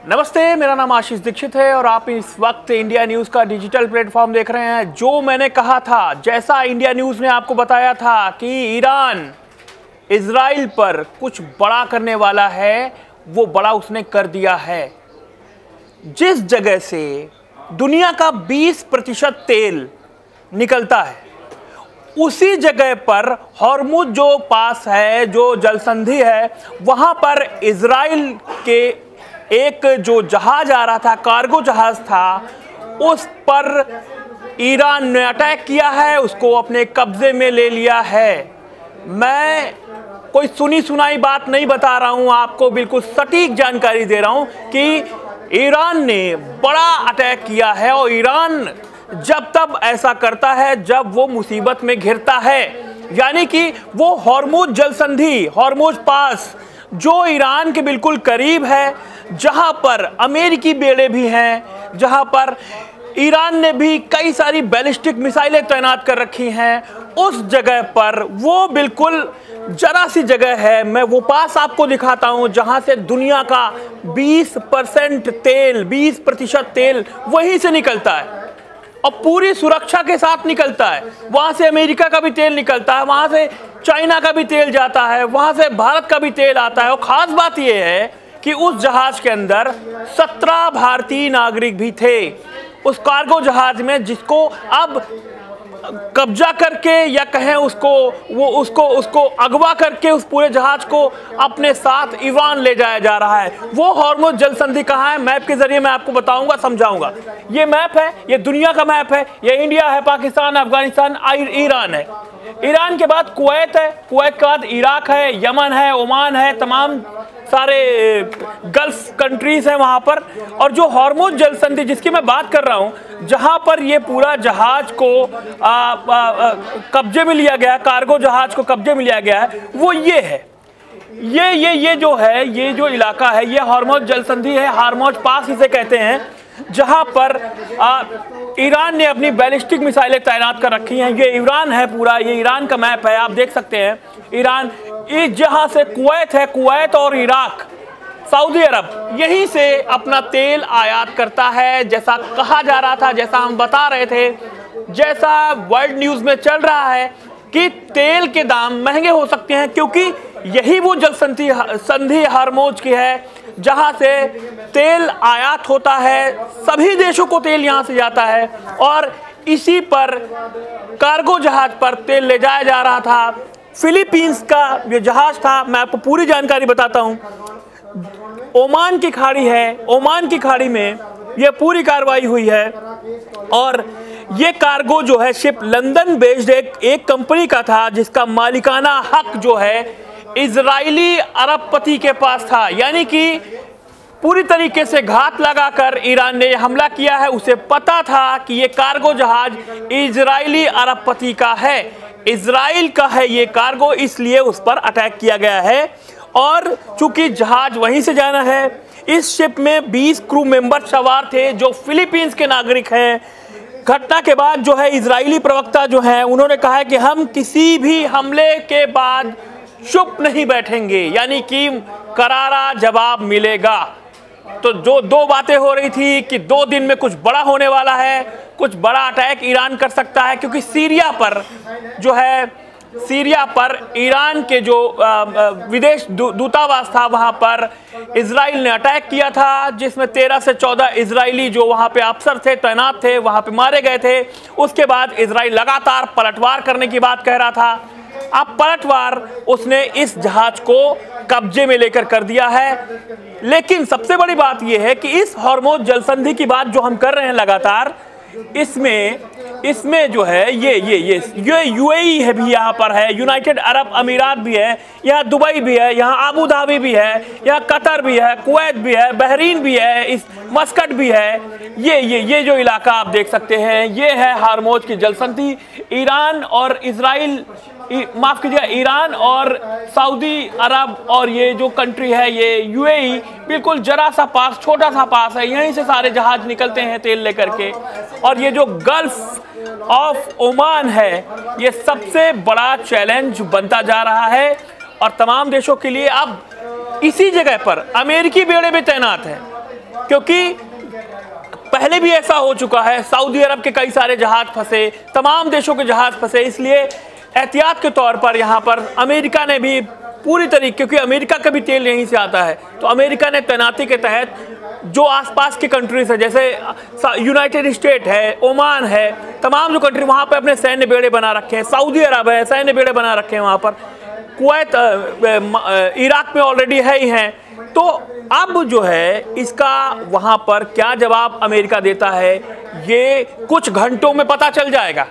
नमस्ते, मेरा नाम आशीष दीक्षित है और आप इस वक्त इंडिया न्यूज़ का डिजिटल प्लेटफॉर्म देख रहे हैं। जो मैंने कहा था, जैसा इंडिया न्यूज़ ने आपको बताया था कि ईरान इजराइल पर कुछ बड़ा करने वाला है, वो बड़ा उसने कर दिया है। जिस जगह से दुनिया का 20% तेल निकलता है, उसी जगह पर हॉर्मुज जो पास है, जो जलसंधि है, वहाँ पर इजराइल के एक जो जहाज आ रहा था, कार्गो जहाज था, उस पर ईरान ने अटैक किया है, उसको अपने कब्जे में ले लिया है। मैं कोई सुनी सुनाई बात नहीं बता रहा हूं, आपको बिल्कुल सटीक जानकारी दे रहा हूं कि ईरान ने बड़ा अटैक किया है। और ईरान जब तब ऐसा करता है जब वो मुसीबत में घिरता है, यानी कि वो हॉर्मुज जलसंधि, हॉर्मुज पास जो ईरान के बिल्कुल करीब है, जहां पर अमेरिकी बेड़े भी हैं, जहां पर ईरान ने भी कई सारी बैलिस्टिक मिसाइलें तैनात कर रखी हैं, उस जगह पर वो बिल्कुल जरा सी जगह है। मैं वो पास आपको दिखाता हूं जहां से दुनिया का 20% तेल वहीं से निकलता है और पूरी सुरक्षा के साथ निकलता है। वहां से अमेरिका का भी तेल निकलता है, वहां से चाइना का भी तेल जाता है, वहां से भारत का भी तेल आता है। और खास बात यह है कि उस जहाज के अंदर 17 भारतीय नागरिक भी थे, उस कार्गो जहाज में, जिसको अब कब्जा करके या कहें उसको अगवा करके उस पूरे जहाज को अपने साथ ईरान ले जाया जा रहा है। वो हॉर्मुज जलसंधि कहाँ है, मैप के जरिए मैं आपको बताऊंगा, समझाऊंगा। ये मैप है, ये दुनिया का मैप है। ये इंडिया है, पाकिस्तान, अफगानिस्तान, ईरान है। ईरान के बाद कुवैत है, कुवैत के बाद इराक है, यमन है, ओमान है, तमाम सारे गल्फ कंट्रीज हैं वहां पर। और जो हॉर्मुज जलसंधि जिसकी मैं बात कर रहा हूं, जहां पर ये पूरा जहाज को कब्जे में लिया गया, कार्गो जहाज को कब्जे में लिया गया है, वो ये है। ये जो है, ये जो इलाका है, ये हॉर्मुज जलसंधि है, हॉर्मुज पास इसे कहते हैं, जहां पर ईरान ने अपनी बैलिस्टिक मिसाइलें तैनात कर रखी हैं। ये ईरान है पूरा, ये ईरान का मैप है, आप देख सकते हैं। ईरान, जहां से कुवैत है, कुवैत और इराक, सऊदी अरब, यहीं से अपना तेल आयात करता है। जैसा कहा जा रहा था, जैसा हम बता रहे थे, जैसा वर्ल्ड न्यूज़ में चल रहा है कि तेल के दाम महंगे हो सकते हैं, क्योंकि यही वो जलसंधि हॉर्मुज की है जहां से तेल आयात होता है। सभी देशों को तेल यहां से जाता है और इसी पर कार्गो जहाज पर तेल ले जाया जा रहा था। फिलीपींस का ये जहाज था, मैं आपको पूरी जानकारी बताता हूं। ओमान की खाड़ी है, ओमान की खाड़ी में ये पूरी कार्रवाई हुई है और ये कार्गो जो है, शिप लंदन बेस्ड एक कंपनी का था, जिसका मालिकाना हक जो है इजरायली अरबपति के पास था। यानी कि पूरी तरीके से घात लगाकर ईरान ने हमला किया है। उसे पता था कि ये कार्गो जहाज इजरायली अरबपति का है, इजराइल का है ये कार्गो, इसलिए उस पर अटैक किया गया है। और चूंकि जहाज वहीं से जाना है, इस शिप में 20 क्रू मेंबर सवार थे जो फिलीपींस के नागरिक हैं। घटना के बाद जो है इजरायली प्रवक्ता जो है, उन्होंने कहा है कि हम किसी भी हमले के बाद चुप नहीं बैठेंगे, यानी कि करारा जवाब मिलेगा। तो जो दो बातें हो रही थी कि 2 दिन में कुछ बड़ा होने वाला है, कुछ बड़ा अटैक ईरान कर सकता है, क्योंकि सीरिया पर जो है, सीरिया पर ईरान के जो विदेश दूतावास था, वहां पर इजराइल ने अटैक किया था, जिसमें 13 से 14 इजरायली जो वहां पे अफसर थे, तैनात थे, वहां पे मारे गए थे। उसके बाद इजराइल लगातार पलटवार करने की बात कह रहा था। अब पलटवार उसने इस जहाज को कब्जे में लेकर कर दिया है। लेकिन सबसे बड़ी बात यह है कि इस हॉर्मुज जलसंधि की बात जो हम कर रहे हैं लगातार, इसमें जो है ये यूएई है भी, यहाँ पर है, यूनाइटेड अरब अमीरात भी है, यहाँ दुबई भी है, यहाँ आबू धाबी भी है, यहाँ कतर भी है, कुवैत भी है, बहरीन भी है, इस मस्कट भी है। ये जो इलाका आप देख सकते हैं, ये है हॉर्मुज की जलसंधि। ईरान और इजराइल, माफ कीजिएगा, ईरान और सऊदी अरब और ये जो कंट्री है, ये यूएई, बिल्कुल जरा सा पास, छोटा सा पास है। यहीं से सारे जहाज निकलते हैं तेल लेकर के। और ये जो गल्फ ऑफ ओमान है, ये सबसे बड़ा चैलेंज बनता जा रहा है और तमाम देशों के लिए। अब इसी जगह पर अमेरिकी बेड़े भी तैनात हैं। क्योंकि पहले भी ऐसा हो चुका है, सऊदी अरब के कई सारे जहाज फंसे, तमाम देशों के जहाज फंसे, इसलिए एहतियात के तौर पर यहाँ पर अमेरिका ने भी पूरी तरीके, क्योंकि अमेरिका का भी तेल यहीं से आता है, तो अमेरिका ने तैनाती के तहत जो आसपास की कंट्रीज है, जैसे यूनाइटेड स्टेट है, ओमान है, तमाम जो कंट्री वहाँ पर अपने सैन्य बेड़े बना रखे हैं, सऊदी अरब है, सैन्य बेड़े बना रखे हैं वहाँ पर, कुवैत, इराक में ऑलरेडी है ही हैं। तो अब जो है इसका वहाँ पर क्या जवाब अमेरिका देता है, ये कुछ घंटों में पता चल जाएगा।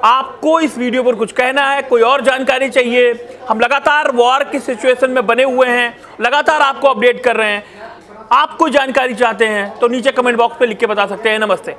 आपको इस वीडियो पर कुछ कहना है, कोई और जानकारी चाहिए, हम लगातार वॉर की सिचुएशन में बने हुए हैं, लगातार आपको अपडेट कर रहे हैं। आप कोई जानकारी चाहते हैं तो नीचे कमेंट बॉक्स पे लिख के बता सकते हैं। नमस्ते।